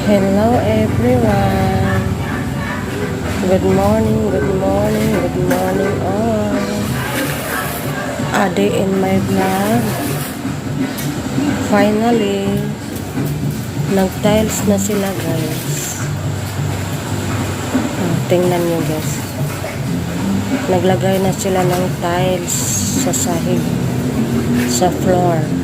Hello everyone. Good morning, good morning, good morning all. A day in my vlog. Finally, nag-tiles na sila guys. Tingnan nyo guys. Naglagay na sila ng tiles sa sahig, sa floor.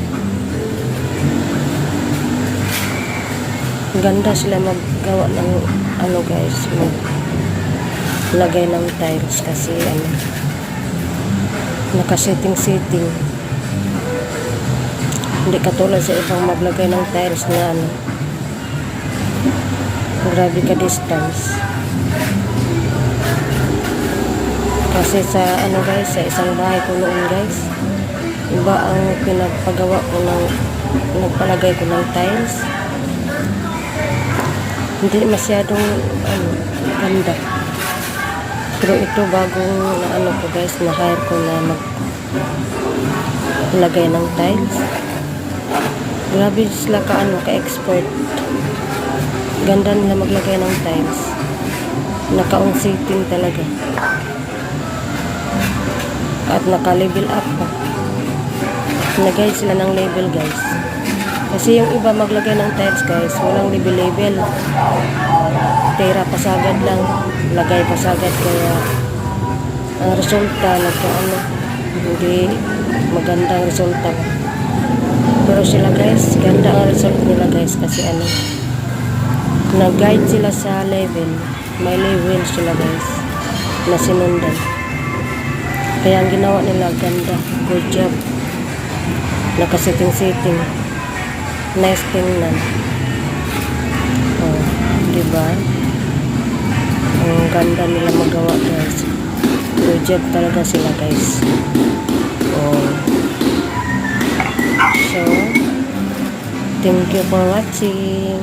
Ganda sila maggawa ng ano guys, maglagay ng tiles kasi nakasetting-setting. Hindi katulad sa ibang maglagay ng tiles na grabe ka distance. Kasi sa guys, sa isang bahay ko noon guys, iba ang pinagpagawa ko nagpalagay ko ng tiles. Hindi masyadong ganda. Pero ito bagong ko guys, na-hire ko na maglagay ng tiles. Grabe sila ka-expert. Ganda nila maglagay ng tiles. Naka-on-setting talaga. At naka-level up pa. Nagay sila ng level guys. Kasi yung iba maglagay ng tiles guys, walang level. Tira pasagad lang, lagay pasagad, kaya ang resulta hindi magandang resulta. Pero sila guys, ganda ang result nila guys kasi nag-guide sila sa level. May level sila guys na sinundan. Kaya ang ginawa nila ganda. Good job. Nakasetting-setting. Nice tingnan. Oh, diba? Ang ganda nila magawa guys. Good job talaga sila guys. Oh. So, thank you for watching.